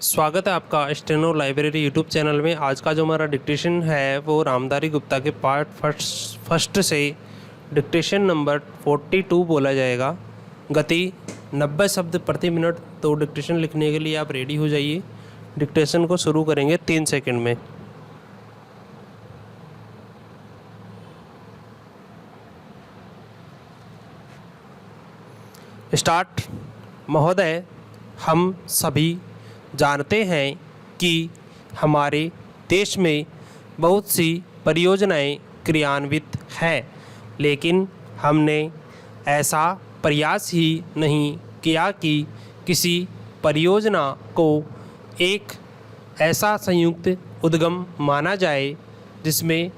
स्वागत है आपका स्टेनो लाइब्रेरी यूट्यूब चैनल में। आज का जो हमारा डिक्टेशन है वो रामधारी गुप्ता के पार्ट फर्स्ट से डिक्टेशन नंबर 42 बोला जाएगा। गति 90 शब्द प्रति मिनट। तो डिक्टेशन लिखने के लिए आप रेडी हो जाइए। डिक्टेशन को शुरू करेंगे 3 सेकंड में। स्टार्ट। महोदय, हम सभी जानते हैं कि हमारे देश में बहुत सी परियोजनाएं क्रियान्वित हैं, लेकिन हमने ऐसा प्रयास ही नहीं किया कि किसी परियोजना को एक ऐसा संयुक्त उद्यम माना जाए जिसमें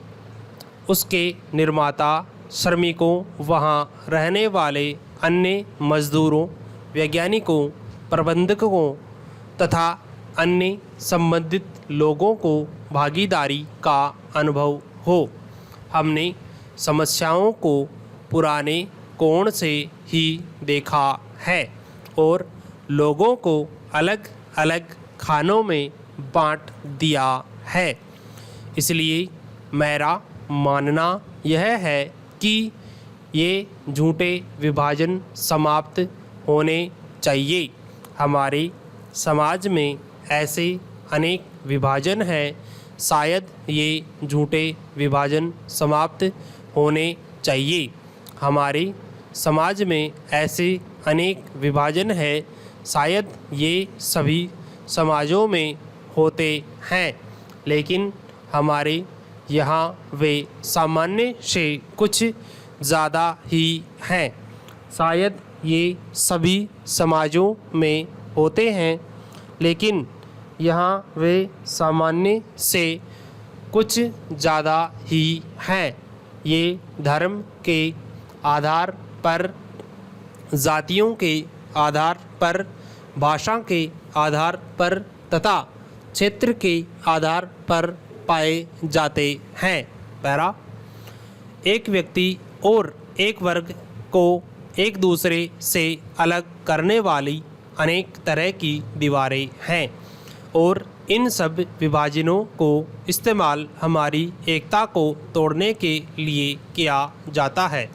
उसके निर्माता, श्रमिकों, वहाँ रहने वाले अन्य मजदूरों, वैज्ञानिकों, प्रबंधकों तथा अन्य संबंधित लोगों को भागीदारी का अनुभव हो। हमने समस्याओं को पुराने कोण से ही देखा है और लोगों को अलग अलग खानों में बांट दिया है। इसलिए मेरा मानना यह है कि ये झूठे विभाजन समाप्त होने चाहिए। हमारे समाज में ऐसे अनेक विभाजन हैं, शायद ये झूठे विभाजन समाप्त होने चाहिए। हमारे समाज में ऐसे अनेक विभाजन हैं, शायद ये सभी समाजों में होते हैं, लेकिन हमारे यहाँ वे सामान्य से कुछ ज़्यादा ही हैं। शायद ये सभी समाजों में होते हैं, लेकिन यहाँ वे सामान्य से कुछ ज़्यादा ही हैं। ये धर्म के आधार पर, जातियों के आधार पर, भाषा के आधार पर तथा क्षेत्र के आधार पर पाए जाते हैं। पैरा। एक व्यक्ति और एक वर्ग को एक दूसरे से अलग करने वाली अनेक तरह की दीवारें हैं और इन सब विभाजनों को इस्तेमाल हमारी एकता को तोड़ने के लिए किया जाता है।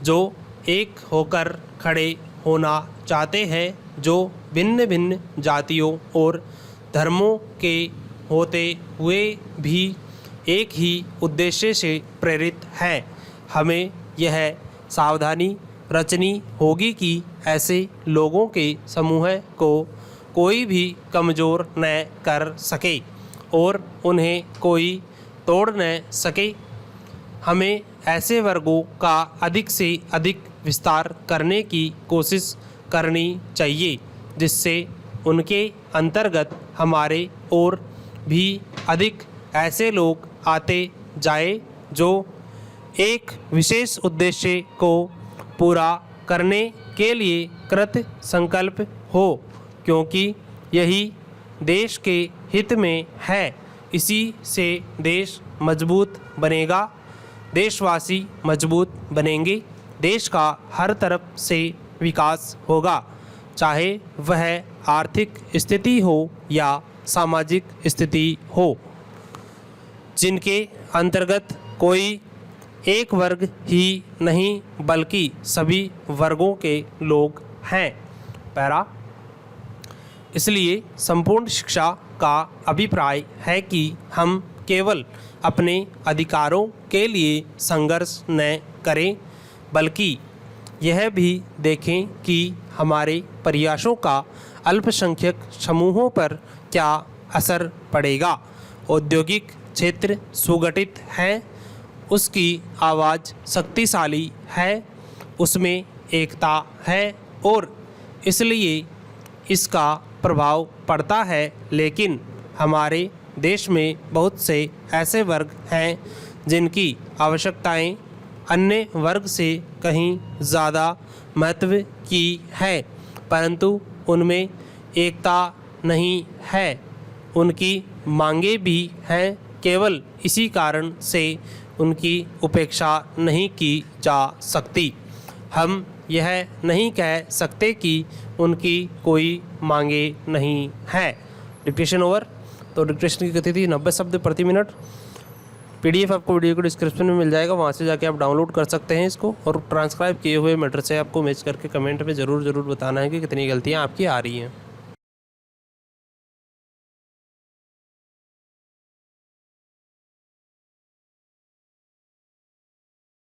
जो एक होकर खड़े होना चाहते हैं, जो भिन्न भिन्न जातियों और धर्मों के होते हुए भी एक ही उद्देश्य से प्रेरित हैं, हमें यह सावधानी रचनी होगी कि ऐसे लोगों के समूह को कोई भी कमज़ोर न कर सके और उन्हें कोई तोड़ न सके। हमें ऐसे वर्गों का अधिक से अधिक विस्तार करने की कोशिश करनी चाहिए, जिससे उनके अंतर्गत हमारे और भी अधिक ऐसे लोग आते जाए जो एक विशेष उद्देश्य को पूरा करने के लिए कृत संकल्प हो, क्योंकि यही देश के हित में है। इसी से देश मजबूत बनेगा, देशवासी मजबूत बनेंगे, देश का हर तरफ से विकास होगा, चाहे वह आर्थिक स्थिति हो या सामाजिक स्थिति हो, जिनके अंतर्गत कोई एक वर्ग ही नहीं बल्कि सभी वर्गों के लोग हैं। पैरा। इसलिए संपूर्ण शिक्षा का अभिप्राय है कि हम केवल अपने अधिकारों के लिए संघर्ष न करें, बल्कि यह भी देखें कि हमारे प्रयासों का अल्पसंख्यक समूहों पर क्या असर पड़ेगा। औद्योगिक क्षेत्र सुगठित है, उसकी आवाज़ शक्तिशाली है, उसमें एकता है और इसलिए इसका प्रभाव पड़ता है। लेकिन हमारे देश में बहुत से ऐसे वर्ग हैं जिनकी आवश्यकताएं अन्य वर्ग से कहीं ज़्यादा महत्व की है, परंतु उनमें एकता नहीं है, उनकी मांगें भी हैं। केवल इसी कारण से उनकी उपेक्षा नहीं की जा सकती। हम यह नहीं कह सकते कि उनकी कोई मांगे नहीं है, डिक्टेशन ओवर। तो डिक्टेशन की गति थी 90 शब्द प्रति मिनट। PDF आपको वीडियो को डिस्क्रिप्शन में मिल जाएगा, वहाँ से जाके आप डाउनलोड कर सकते हैं इसको। और ट्रांसक्राइब किए हुए मैटर से आपको मैच करके कमेंट में ज़रूर बताना है कि कितनी गलतियाँ आपकी आ रही हैं।